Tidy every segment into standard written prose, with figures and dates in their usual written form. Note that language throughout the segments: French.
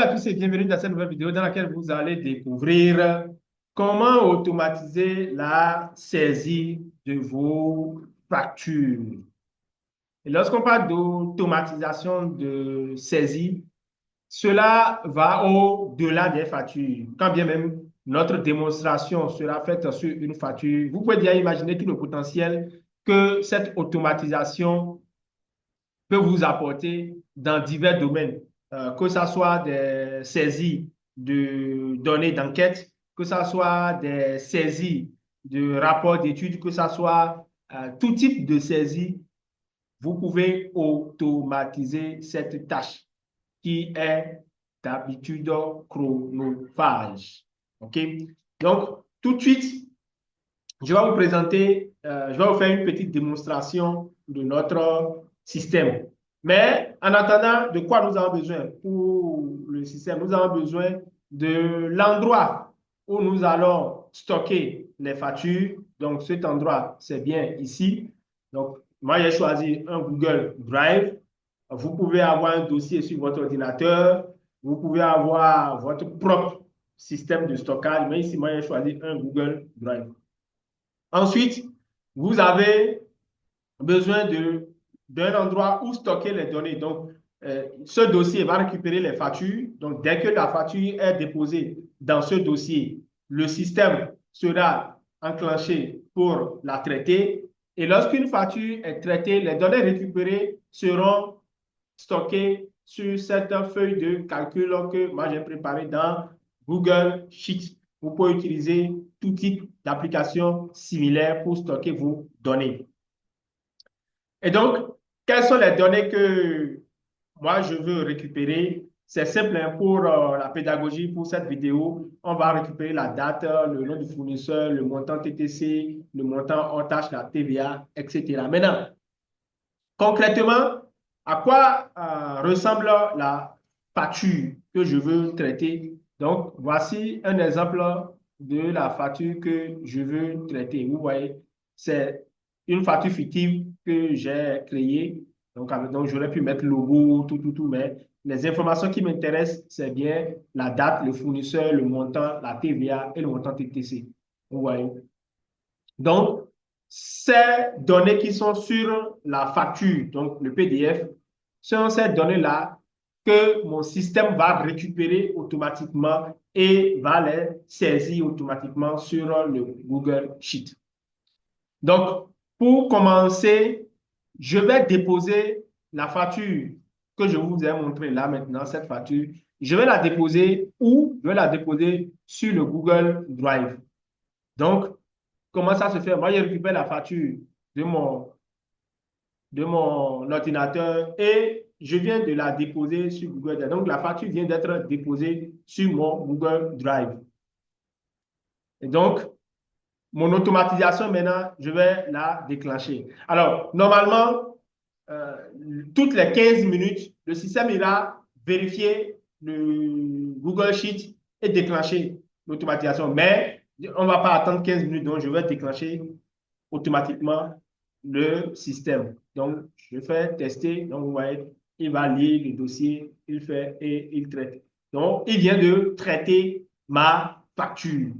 Bonjour à tous et bienvenue dans cette nouvelle vidéo dans laquelle vous allez découvrir comment automatiser la saisie de vos factures. Et lorsqu'on parle d'automatisation de saisie, cela va au-delà des factures. Quand bien même notre démonstration sera faite sur une facture, vous pouvez bien imaginer tout le potentiel que cette automatisation peut vous apporter dans divers domaines, que ce soit des saisies de données d'enquête, que ce soit des saisies de rapports d'études, que ce soit tout type de saisie, vous pouvez automatiser cette tâche qui est d'habitude chronophage. OK? Donc, tout de suite, je vais vous présenter, je vais vous faire une petite démonstration de notre système. Mais en attendant, de quoi nous avons besoin pour le système? Nous avons besoin de l'endroit où nous allons stocker les factures. Donc, cet endroit, c'est bien ici. Donc, moi, j'ai choisi un Google Drive. Vous pouvez avoir un dossier sur votre ordinateur. Vous pouvez avoir votre propre système de stockage. Mais ici, moi, j'ai choisi un Google Drive. Ensuite, vous avez besoin d'un endroit où stocker les données. Donc, ce dossier va récupérer les factures. Donc, dès que la facture est déposée dans ce dossier, le système sera enclenché pour la traiter. Et lorsqu'une facture est traitée, les données récupérées seront stockées sur cette feuille de calcul que moi j'ai préparée dans Google Sheets. Vous pouvez utiliser tout type d'application similaire pour stocker vos données. Et donc, quelles sont les données que moi je veux récupérer? C'est simple hein, pour la pédagogie, pour cette vidéo. On va récupérer la date, le nom du fournisseur, le montant TTC, le montant hors tâche, la TVA, etc. Maintenant, concrètement, à quoi ressemble la facture que je veux traiter? Donc, voici un exemple de la facture que je veux traiter. Vous voyez, c'est une facture fictive que j'ai créée. Donc j'aurais pu mettre le logo, tout, mais les informations qui m'intéressent, c'est bien la date, le fournisseur, le montant, la TVA et le montant TTC. Vous voyez. Donc, ces données qui sont sur la facture, donc le PDF, sont ces données-là que mon système va récupérer automatiquement et va les saisir automatiquement sur le Google Sheet. Donc, pour commencer, je vais déposer la facture que je vous ai montrée là maintenant, cette facture. Je vais la déposer où? Je vais la déposer sur le Google Drive. Donc, comment ça se fait? Moi, je récupère la facture de de mon ordinateur et je viens de la déposer sur Google Drive. Donc, la facture vient d'être déposée sur mon Google Drive. Et donc, mon automatisation, maintenant, je vais la déclencher. Alors, normalement, euh, toutes les 15 minutes, le système ira vérifier le Google Sheet et déclencher l'automatisation. Mais on ne va pas attendre 15 minutes, donc je vais déclencher automatiquement le système. Donc, je fais tester. Donc, vous voyez, il va lire le dossier, il fait et il traite. Donc, il vient de traiter ma facture.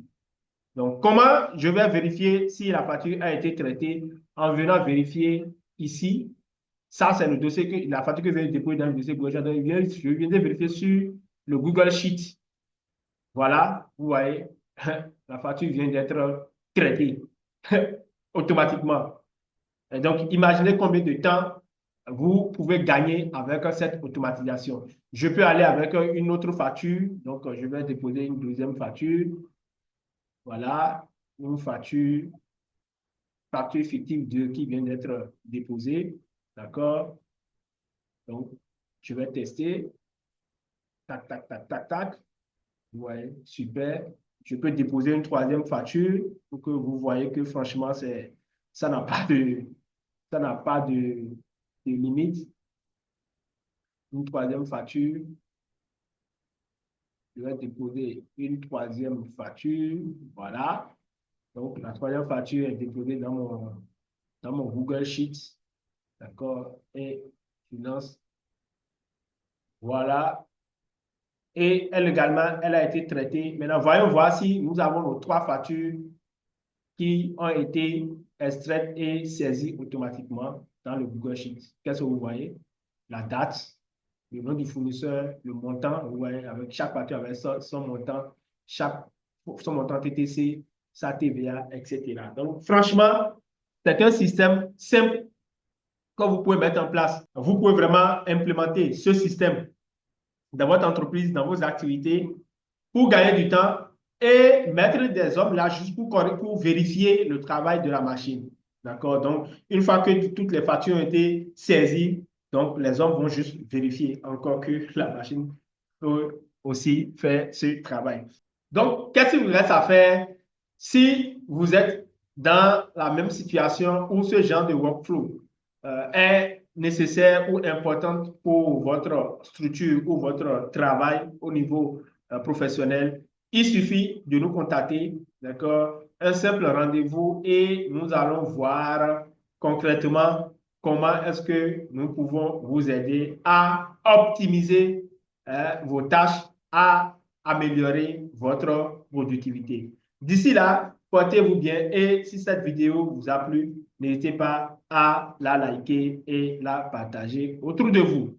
Donc, comment je vais vérifier si la facture a été traitée en venant vérifier ici. Ça, c'est le dossier que la facture que je vais déposer dans le dossier Google. Donc, je viens de vérifier sur le Google Sheet. Voilà, vous voyez, la facture vient d'être traitée automatiquement. Et donc, imaginez combien de temps vous pouvez gagner avec cette automatisation. Je peux aller avec une autre facture. Donc, je vais déposer une deuxième facture. Voilà, une facture fictive qui vient d'être déposée. D'accord? Donc, je vais tester. Tac, tac, tac, tac, tac. Ouais, super. Je peux déposer une troisième facture pour que vous voyez que franchement, ça n'a pas ça n'a pas de limite. Une troisième facture. Je vais déposer une troisième facture. Voilà. Donc, la troisième facture est déposée dans mon Google Sheets. D'accord? Et je lance. Voilà. et elle également, elle a été traitée. Maintenant, voyons voir si nous avons nos 3 factures qui ont été extraites et saisies automatiquement dans le Google Sheet. Qu'est-ce que vous voyez? La date, le nom du fournisseur, le montant, vous voyez, avec chaque facture avec son montant, son montant TTC, sa TVA, etc. Donc, franchement, c'est un système simple que vous pouvez mettre en place. Vous pouvez vraiment implémenter ce système dans votre entreprise, dans vos activités, pour gagner du temps et mettre des hommes là juste pour vérifier le travail de la machine. D'accord? Donc, une fois que toutes les factures ont été saisies, donc les hommes vont juste vérifier encore que la machine peut aussi faire ce travail. Donc, qu'est-ce qu'il vous reste à faire si vous êtes dans la même situation où ce genre de workflow est nécessaire ou important pour votre structure ou votre travail au niveau professionnel? Il suffit de nous contacter, d'accord? Un simple rendez-vous et nous allons voir concrètement comment est-ce que nous pouvons vous aider à optimiser vos tâches, à améliorer votre productivité. D'ici là, portez-vous bien et si cette vidéo vous a plu, n'hésitez pas à la liker et la partager autour de vous.